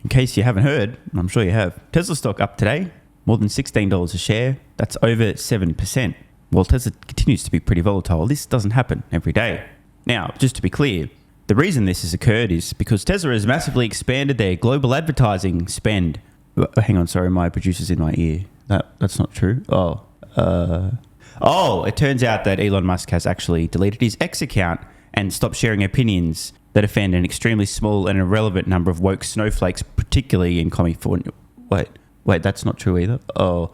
in case you haven't heard, I'm sure you have, Tesla stock up today, more than $16 a share. That's over 7%. While Tesla continues to be pretty volatile, this doesn't happen every day. Now, just to be clear, the reason this has occurred is because Tesla has massively expanded their global advertising spend. Hang on, sorry, my producer's in my ear. That's not true. It turns out that Elon Musk has actually deleted his X account and stopped sharing opinions that offend an extremely small and irrelevant number of woke snowflakes, particularly in California. Wait, that's not true either. Well,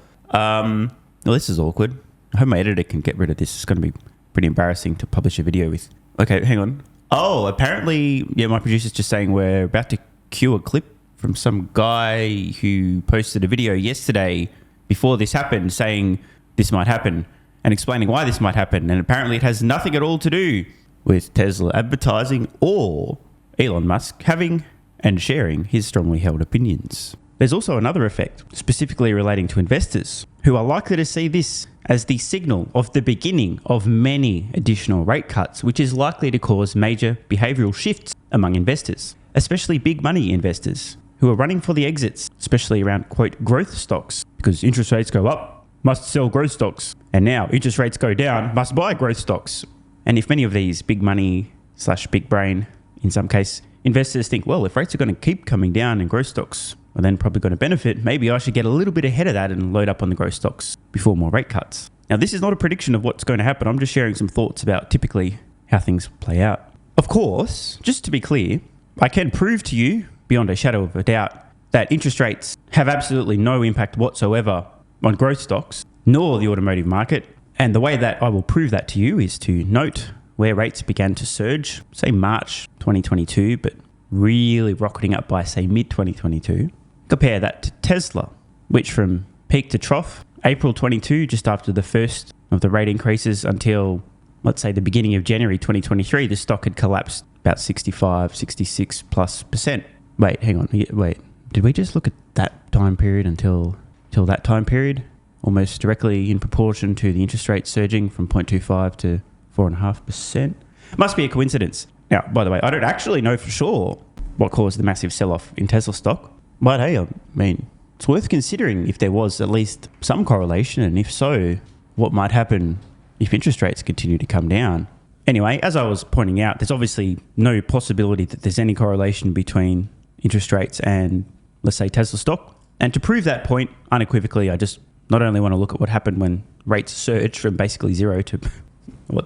this is awkward. I hope my editor can get rid of this. It's going to be pretty embarrassing to publish a video with. Okay, hang on. Oh, apparently, my producer's just saying we're about to cue a clip from some guy who posted a video yesterday before this happened saying this might happen and explaining why this might happen. And apparently it has nothing at all to do with Tesla advertising or Elon Musk having and sharing his strongly held opinions. There's also another effect, specifically relating to investors, who are likely to see this as the signal of the beginning of many additional rate cuts, which is likely to cause major behavioural shifts among investors, especially big money investors who are running for the exits, especially around, quote, growth stocks, because interest rates go up, must sell growth stocks, and now interest rates go down, must buy growth stocks. And if many of these big money / big brain, in some case, investors think, well, if rates are going to keep coming down and growth stocks are then probably going to benefit, maybe I should get a little bit ahead of that and load up on the growth stocks before more rate cuts. Now, this is not a prediction of what's going to happen. I'm just sharing some thoughts about typically how things play out. Of course, just to be clear, I can prove to you, beyond a shadow of a doubt, that interest rates have absolutely no impact whatsoever on growth stocks, nor the automotive market. And the way that I will prove that to you is to note where rates began to surge, say March 2022, but really rocketing up by, say, mid-2022. Compare that to Tesla, which from peak to trough, April 22, just after the first of the rate increases until, let's say, the beginning of January 2023, the stock had collapsed about 65, 66 plus %. Wait, hang on. Wait, did we just look at that time period until that time period? Almost directly in proportion to the interest rate surging from 0.25 to 4.5%. Must be a coincidence. Now, by the way, I don't actually know for sure what caused the massive sell-off in Tesla stock. But hey, I mean, it's worth considering if there was at least some correlation, and if so, what might happen if interest rates continue to come down. Anyway, as I was pointing out, there's obviously no possibility that there's any correlation between interest rates and, let's say, Tesla stock. And to prove that point unequivocally, I just not only want to look at what happened when rates surged from basically zero to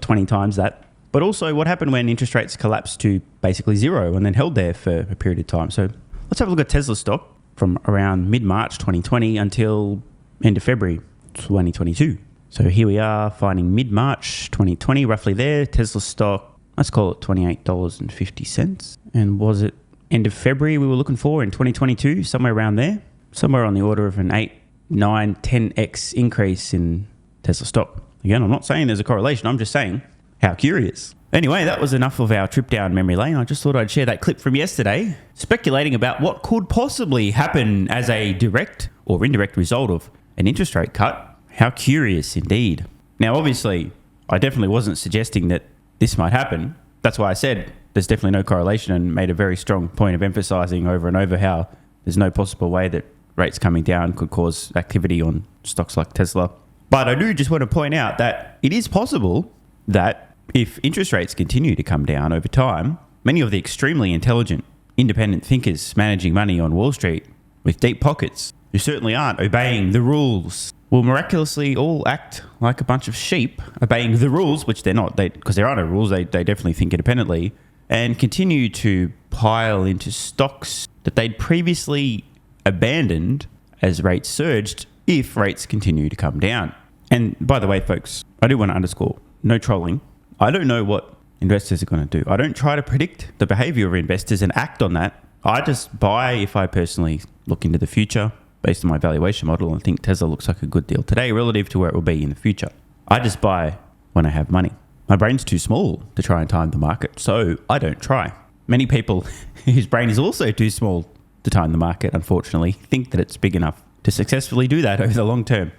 20 times that, but also what happened when interest rates collapsed to basically zero and then held there for a period of time. So let's have a look at Tesla stock from around mid-March 2020 until end of February 2022. So here we are finding mid-March 2020, roughly there. Tesla stock, let's call it $28.50. And was it end of February we were looking for in 2022? Somewhere around there. Somewhere on the order of an 8, 9, 10x increase in Tesla stock. Again, I'm not saying there's a correlation. I'm just saying how curious. Anyway, that was enough of our trip down memory lane. I just thought I'd share that clip from yesterday, speculating about what could possibly happen as a direct or indirect result of an interest rate cut. How curious indeed. Now, obviously, I definitely wasn't suggesting that this might happen. That's why I said there's definitely no correlation and made a very strong point of emphasizing over and over how there's no possible way that rates coming down could cause activity on stocks like Tesla. But I do just want to point out that it is possible that if interest rates continue to come down over time, many of the extremely intelligent, independent thinkers managing money on Wall Street with deep pockets, who certainly aren't obeying the rules, will miraculously all act like a bunch of sheep, obeying the rules, which they're not, because there are no rules, they definitely think independently, and continue to pile into stocks that they'd previously abandoned as rates surged if rates continue to come down. And by the way, folks, I do want to underscore, no trolling. I don't know what investors are going to do. I don't try to predict the behavior of investors and act on that. I just buy if I personally look into the future based on my valuation model and think Tesla looks like a good deal today relative to where it will be in the future. I just buy when I have money. My brain's too small to try and time the market, so I don't try. Many people whose brain is also too small to time the market, unfortunately, think that it's big enough to successfully do that over the long term.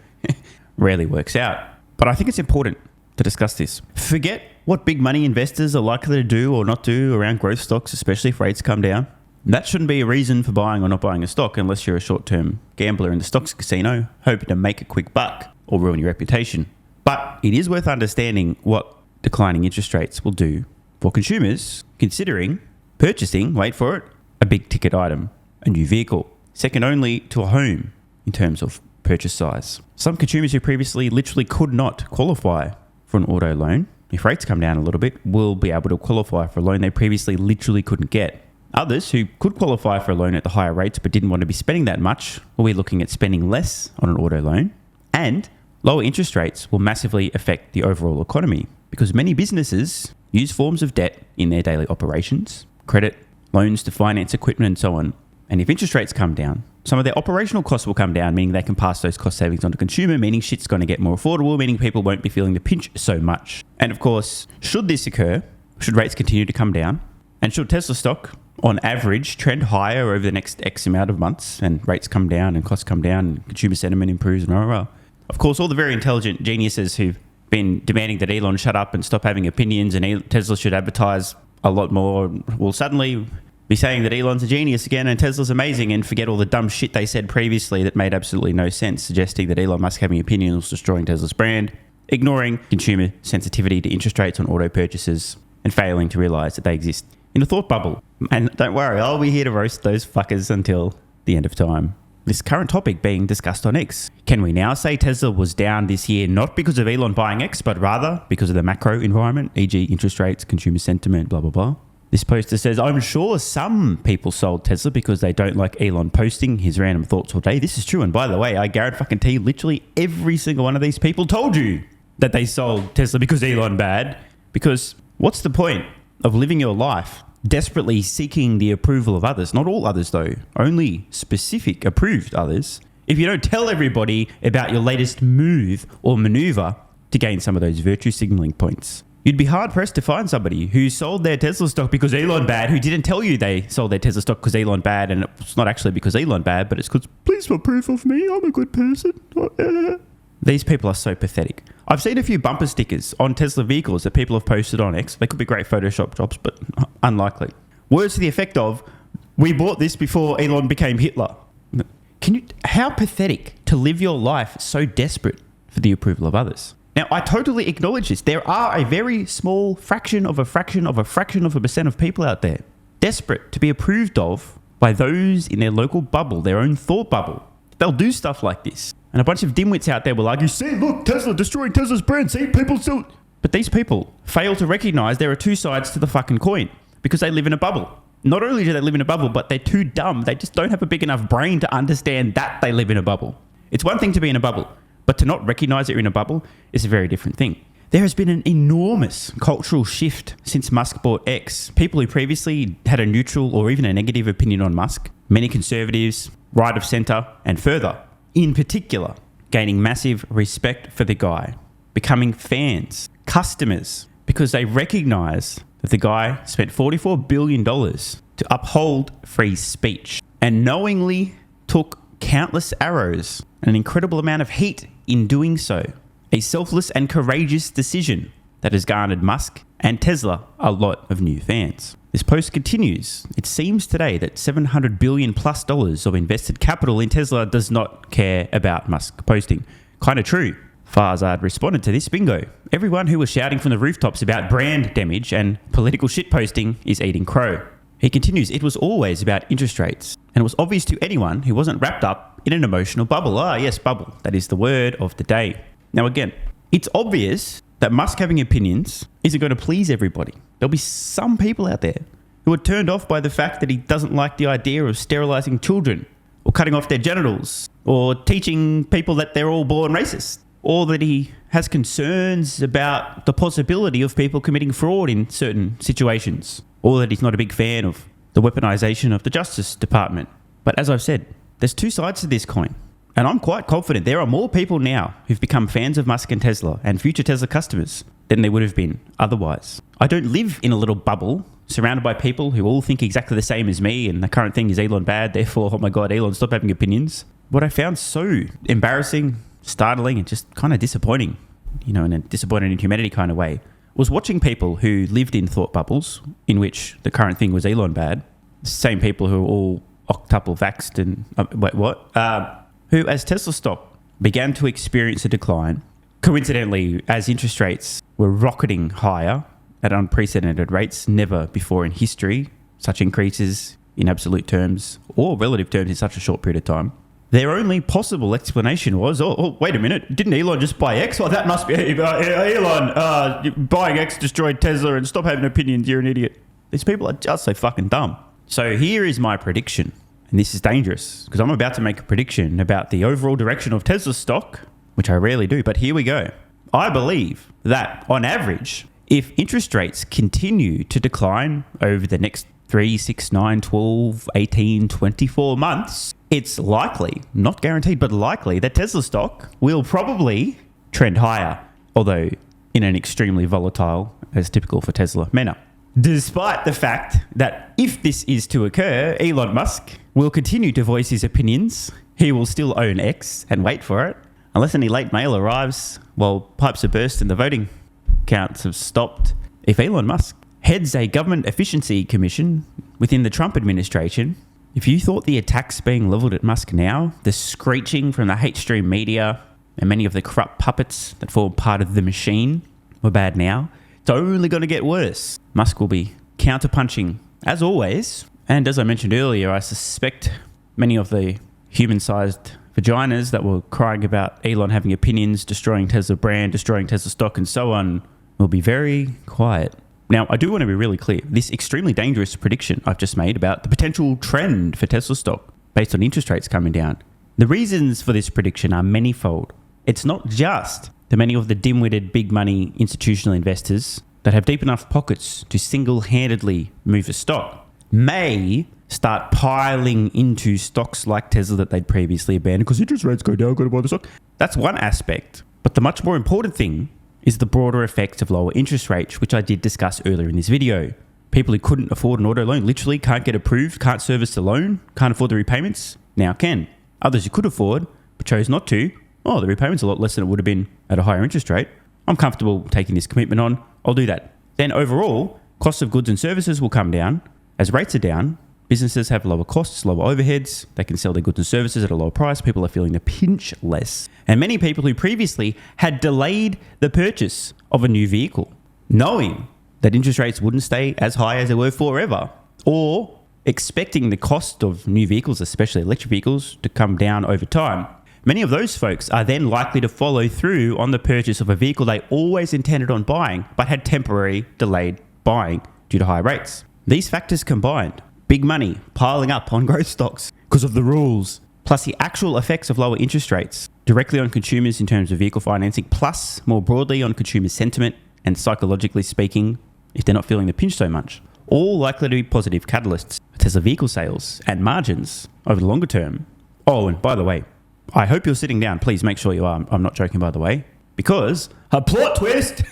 Rarely works out. But I think it's important to discuss this. Forget what big money investors are likely to do or not do around growth stocks, especially if rates come down. That shouldn't be a reason for buying or not buying a stock unless you're a short-term gambler in the stocks casino, hoping to make a quick buck or ruin your reputation. But it is worth understanding what declining interest rates will do for consumers considering purchasing, wait for it, a big ticket item, a new vehicle, second only to a home in terms of purchase size. Some consumers who previously literally could not qualify for an auto loan, if rates come down a little bit, will be able to qualify for a loan they previously literally couldn't get. Others who could qualify for a loan at the higher rates but didn't want to be spending that much will be looking at spending less on an auto loan. And lower interest rates will massively affect the overall economy because many businesses use forms of debt in their daily operations, credit, loans to finance equipment and so on. And if interest rates come down, some of their operational costs will come down, meaning they can pass those cost savings on to consumer, meaning shit's going to get more affordable, meaning people won't be feeling the pinch so much. And of course, should this occur, should rates continue to come down, and should Tesla stock on average trend higher over the next X amount of months and rates come down and costs come down and consumer sentiment improves and rah. Of course, all the very intelligent geniuses who've been demanding that Elon shut up and stop having opinions and Tesla should advertise a lot more will suddenly be saying that Elon's a genius again and Tesla's amazing and forget all the dumb shit they said previously that made absolutely no sense, suggesting that Elon Musk having opinions was destroying Tesla's brand, ignoring consumer sensitivity to interest rates on auto purchases, and failing to realise that they exist in a thought bubble. And don't worry, I'll be here to roast those fuckers until the end of time. This current topic being discussed on X. Can we now say Tesla was down this year not because of Elon buying X, but rather because of the macro environment, e.g. interest rates, consumer sentiment, blah, blah, blah? This poster says, I'm sure some people sold Tesla because they don't like Elon posting his random thoughts all day. This is true. And by the way, I guarantee you literally every single one of these people told you that they sold Tesla because Elon bad. Because what's the point of living your life desperately seeking the approval of others? Not all others though, only specific approved others. If you don't tell everybody about your latest move or maneuver to gain some of those virtue signaling points. You'd be hard pressed to find somebody who sold their Tesla stock because Elon bad, who didn't tell you they sold their Tesla stock because Elon bad, and it's not actually because Elon bad, but it's because, please for proof of me, I'm a good person. These people are so pathetic. I've seen a few bumper stickers on Tesla vehicles that people have posted on X. They could be great Photoshop jobs, but unlikely. Words to the effect of, we bought this before Elon became Hitler. How pathetic to live your life so desperate for the approval of others. Now, I totally acknowledge this. There are a very small fraction of a percent of people out there desperate to be approved of by those in their local bubble, their own thought bubble. They'll do stuff like this. And a bunch of dimwits out there will argue, see, look, Tesla destroying Tesla's brand. See, people still... But these people fail to recognize there are two sides to the fucking coin because they live in a bubble. Not only do they live in a bubble, but they're too dumb. They just don't have a big enough brain to understand that they live in a bubble. It's one thing to be in a bubble, but to not recognize that you're in a bubble is a very different thing. There has been an enormous cultural shift since Musk bought X. People who previously had a neutral or even a negative opinion on Musk, many conservatives, right of center, and further, in particular, gaining massive respect for the guy, becoming fans, customers, because they recognize that the guy spent $44 billion to uphold free speech and knowingly took countless arrows and an incredible amount of heat in doing so. A selfless and courageous decision that has garnered Musk and Tesla a lot of new fans. This post continues. It seems today that $700 billion plus of invested capital in Tesla does not care about Musk posting. Kind of true. Farzad responded to this, bingo. Everyone who was shouting from the rooftops about brand damage and political shitposting is eating crow. He continues, it was always about interest rates, and it was obvious to anyone who wasn't wrapped up in an emotional bubble. Ah, yes, bubble. That is the word of the day. Now again, it's obvious that Musk having opinions isn't going to please everybody. There'll be some people out there who are turned off by the fact that he doesn't like the idea of sterilizing children, or cutting off their genitals, or teaching people that they're all born racist, or that he has concerns about the possibility of people committing fraud in certain situations, or that he's not a big fan of the weaponization of the Justice Department. But as I've said, there's two sides to this coin. And I'm quite confident there are more people now who've become fans of Musk and Tesla and future Tesla customers than there would have been otherwise. I don't live in a little bubble surrounded by people who all think exactly the same as me and the current thing is Elon bad, therefore, oh my God, Elon, stop having opinions. What I found so embarrassing, startling, and just kind of disappointing, in a disappointed in humanity kind of way, was watching people who lived in thought bubbles in which the current thing was Elon bad, Same people who are all octuple vaxxed and... who, as Tesla stock began to experience a decline, coincidentally, as interest rates were rocketing higher at unprecedented rates, never before in history, such increases in absolute terms or relative terms in such a short period of time. Their only possible explanation was, wait a minute, didn't Elon just buy X? Oh, that must be Elon. Buying X destroyed Tesla, and stop having opinions, you're an idiot. These people are just so fucking dumb. So here is my prediction, and this is dangerous because I'm about to make a prediction about the overall direction of Tesla stock, which I rarely do, but here we go. I believe that on average, if interest rates continue to decline over the next 3, 6, 9, 12, 18, 24 months, it's likely, not guaranteed, but likely that Tesla stock will probably trend higher, although in an extremely volatile, as typical for Tesla, manner. Despite the fact that if this is to occur, Elon Musk will continue to voice his opinions. He will still own X and wait for it, unless any late mail arrives while pipes are burst and the voting counts have stopped. If Elon Musk heads a government efficiency commission within the Trump administration, if you thought the attacks being leveled at Musk now, the screeching from the hate stream media and many of the corrupt puppets that form part of the machine were bad now, it's only going to get worse. Musk will be counterpunching as always. And as I mentioned earlier, I suspect many of the human-sized vaginas that were crying about Elon having opinions, destroying Tesla brand, destroying Tesla stock and so on, will be very quiet. Now, I do want to be really clear. This extremely dangerous prediction I've just made about the potential trend for Tesla stock based on interest rates coming down. The reasons for this prediction are manifold. It's not just the many of the dim-witted big money institutional investors that have deep enough pockets to single-handedly move a stock may start piling into stocks like Tesla that they'd previously abandoned because interest rates go down, got to buy the stock. That's one aspect. But the much more important thing is the broader effects of lower interest rates, which I did discuss earlier in this video. People who couldn't afford an auto loan literally can't get approved, can't service the loan, can't afford the repayments, now can. Others who could afford, but chose not to, the repayment's a lot less than it would have been at a higher interest rate. I'm comfortable taking this commitment on, I'll do that. Then overall, costs of goods and services will come down. As rates are down, businesses have lower costs, lower overheads, they can sell their goods and services at a lower price, people are feeling the pinch less. And many people who previously had delayed the purchase of a new vehicle, knowing that interest rates wouldn't stay as high as they were forever, or expecting the cost of new vehicles, especially electric vehicles, to come down over time, many of those folks are then likely to follow through on the purchase of a vehicle they always intended on buying, but had temporary delayed buying due to high rates. These factors combined, big money piling up on growth stocks because of the rules, plus the actual effects of lower interest rates directly on consumers in terms of vehicle financing, plus more broadly on consumer sentiment and psychologically speaking, if they're not feeling the pinch so much, all likely to be positive catalysts for Tesla vehicle sales and margins over the longer term. Oh, and by the way, I hope you're sitting down. Please make sure you are. I'm not joking, by the way, because a plot twist.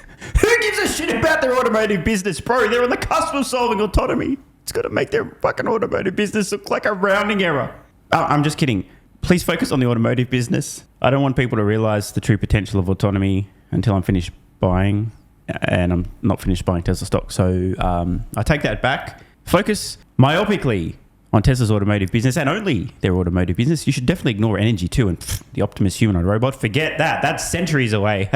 Who gives a shit about their automotive business, bro? They're on the cusp of solving autonomy. It's got to make their fucking automotive business look like a rounding error. I'm just kidding. Please focus on the automotive business. I don't want people to realize the true potential of autonomy until I'm finished buying, and I'm not finished buying Tesla stock. So I take that back. Focus myopically on Tesla's automotive business and only their automotive business. You should definitely ignore energy too and the Optimus humanoid robot. Forget that. That's centuries away.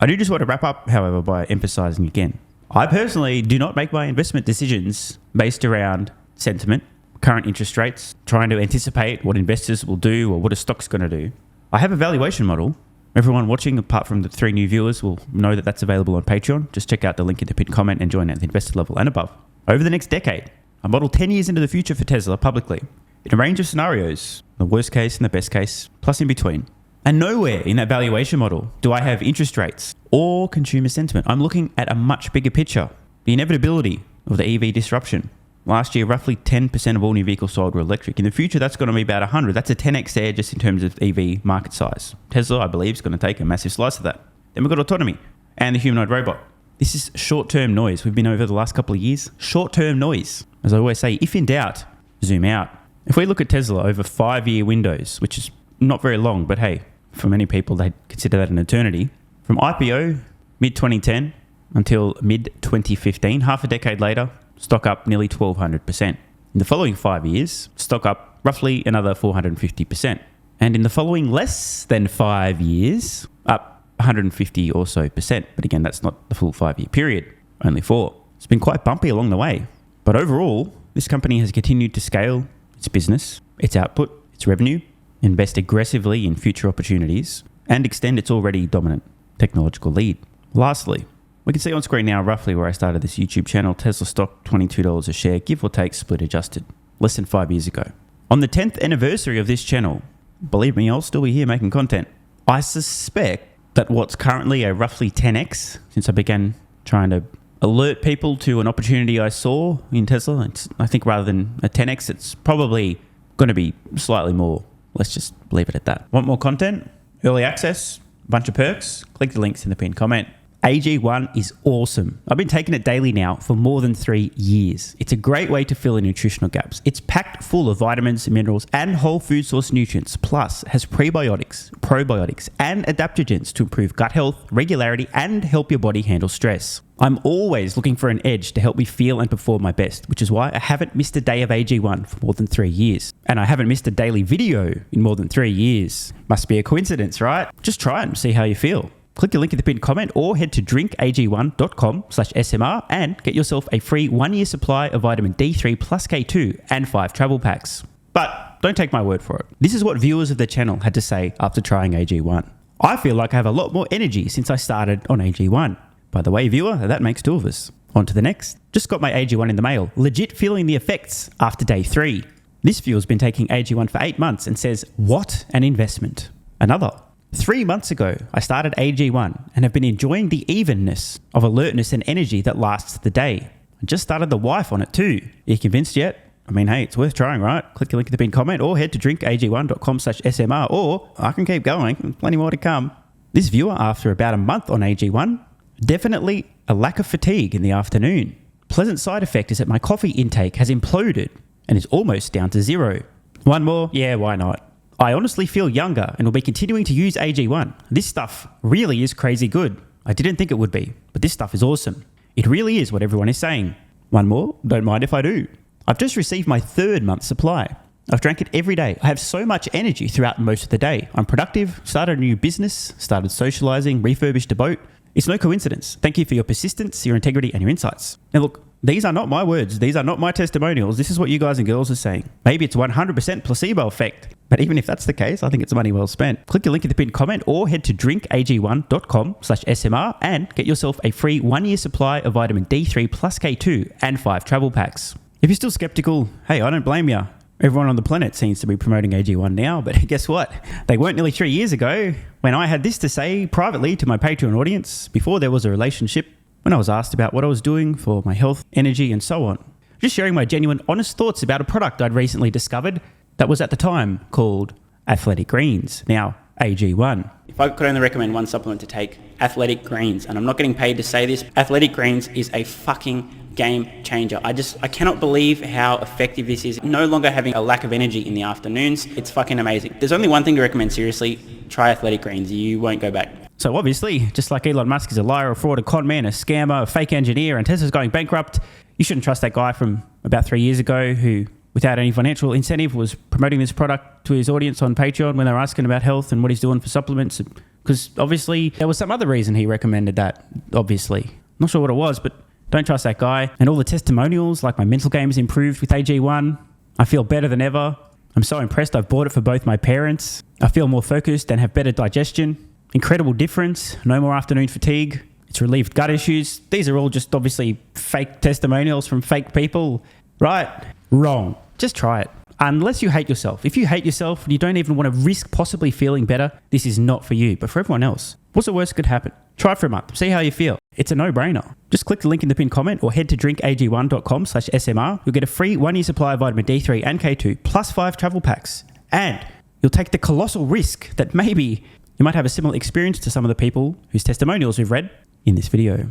I do just want to wrap up, however, by emphasizing again, I personally do not make my investment decisions based around sentiment, current interest rates, trying to anticipate what investors will do or what a stock's going to do. I have a valuation model. Everyone watching, apart from the 3 new viewers, will know that that's available on Patreon. Just check out the link in the pinned comment and join at the investor level and above. Over the next decade, I model 10 years into the future for Tesla publicly in a range of scenarios, the worst case and the best case, plus in between. And nowhere in that valuation model do I have interest rates or consumer sentiment. I'm looking at a much bigger picture. The inevitability of the EV disruption. Last year, roughly 10% of all new vehicles sold were electric. In the future, that's going to be about 100. That's a 10x there just in terms of EV market size. Tesla, I believe, is going to take a massive slice of that. Then we've got autonomy and the humanoid robot. This is short-term noise. We've been over the last couple of years. Short-term noise. As I always say, if in doubt, zoom out. If we look at Tesla over 5-year windows, which is not very long, but hey, for many people, they consider that an eternity. From IPO, mid-2010 until mid-2015, half a decade later, stock up nearly 1,200%. In the following 5 years, stock up roughly another 450%. And in the following less than 5 years, up 150 or so percent. But again, that's not the full 5 year period, only 4. It's been quite bumpy along the way. But overall, this company has continued to scale its business, its output, its revenue, invest aggressively in future opportunities, and extend its already dominant technological lead. Lastly, we can see on screen now roughly where I started this YouTube channel. Tesla stock $22 a share, give or take split adjusted, less than 5 years ago. On the 10th anniversary of this channel, believe me, I'll still be here making content. I suspect that what's currently a roughly 10x since I began trying to alert people to an opportunity I saw in Tesla, I think rather than a 10x, it's probably going to be slightly more. Let's just leave it at that. Want more content? Early access? A bunch of perks? Click the links in the pinned comment. AG1 is awesome. I've been taking it daily now for more than 3 years. It's a great way to fill in nutritional gaps. It's packed full of vitamins, minerals, and whole food source nutrients. Plus, has prebiotics, probiotics, and adaptogens to improve gut health, regularity, and help your body handle stress. I'm always looking for an edge to help me feel and perform my best, which is why I haven't missed a day of AG1 for more than 3 years. And I haven't missed a daily video in more than 3 years. Must be a coincidence, right? Just try it and see how you feel. Click the link in the pinned comment or head to drinkag1.com/SMR and get yourself a free 1 year supply of vitamin D3 plus K2 and 5 travel packs. But don't take my word for it. This is what viewers of the channel had to say after trying AG1. I feel like I have a lot more energy since I started on AG1. By the way, viewer, that makes 2 of us. On to the next. Just got my AG1 in the mail. Legit feeling the effects after day 3. This viewer's been taking AG1 for 8 months and says, what an investment. Another. 3 months ago, I started AG1 and have been enjoying the evenness of alertness and energy that lasts the day. I just started the wife on it too. Are you convinced yet? I mean, hey, it's worth trying, right? Click the link in the pinned comment or head to drinkag1.com/SMR or I can keep going. There's plenty more to come. This viewer, after about a month on AG1, definitely a lack of fatigue in the afternoon. Pleasant side effect is that my coffee intake has imploded and is almost down to 0. One more? Yeah, why not? I honestly feel younger and will be continuing to use AG1. This stuff really is crazy good. I didn't think it would be, but this stuff is awesome. It really is what everyone is saying. One more? Don't mind if I do. I've just received my 3rd month supply. I've drank it every day. I have so much energy throughout most of the day. I'm productive, started a new business, started socializing, refurbished a boat. It's no coincidence. Thank you for your persistence, your integrity, and your insights. Now look, these are not my words. These are not my testimonials. This is what you guys and girls are saying. Maybe it's 100% placebo effect. But even if that's the case, I think it's money well spent. Click the link in the pinned comment or head to drinkag1.com/SMR and get yourself a free 1 year supply of vitamin D3 plus K2 and 5 travel packs. If you're still skeptical, hey, I don't blame you. Everyone on the planet seems to be promoting AG1 now, but guess what? They weren't nearly 3 years ago when I had this to say privately to my Patreon audience before there was a relationship, when I was asked about what I was doing for my health, energy, and so on. Just sharing my genuine, honest thoughts about a product I'd recently discovered that was at the time called Athletic Greens, now AG1. If I could only recommend one supplement to take, Athletic Greens, and I'm not getting paid to say this, Athletic Greens is a fucking game changer. I cannot believe how effective this is. No longer having a lack of energy in the afternoons. It's fucking amazing. There's only one thing to recommend, seriously. Try Athletic Greens. You won't go back. So obviously, just like Elon Musk is a liar, a fraud, a con man, a scammer, a fake engineer, and Tesla's going bankrupt, you shouldn't trust that guy from about 3 years ago who, without any financial incentive, was promoting this product to his audience on Patreon when they were asking about health and what he's doing for supplements. Because obviously, there was some other reason he recommended that, obviously. Not sure what it was, but don't trust that guy. And all the testimonials, like my mental game has improved with AG1. I feel better than ever. I'm so impressed I've bought it for both my parents. I feel more focused and have better digestion. Incredible difference. No more afternoon fatigue. It's relieved gut issues. These are all just obviously fake testimonials from fake people. Right? Wrong. Just try it. Unless you hate yourself. If you hate yourself and you don't even want to risk possibly feeling better, this is not for you. But for everyone else, what's the worst that could happen? Try it for a month. See how you feel. It's a no-brainer. Just click the link in the pinned comment or head to drinkag1.com/SMR. You'll get a free 1 year supply of vitamin D3 and K2 plus 5 travel packs. And you'll take the colossal risk that maybe you might have a similar experience to some of the people whose testimonials we've read in this video.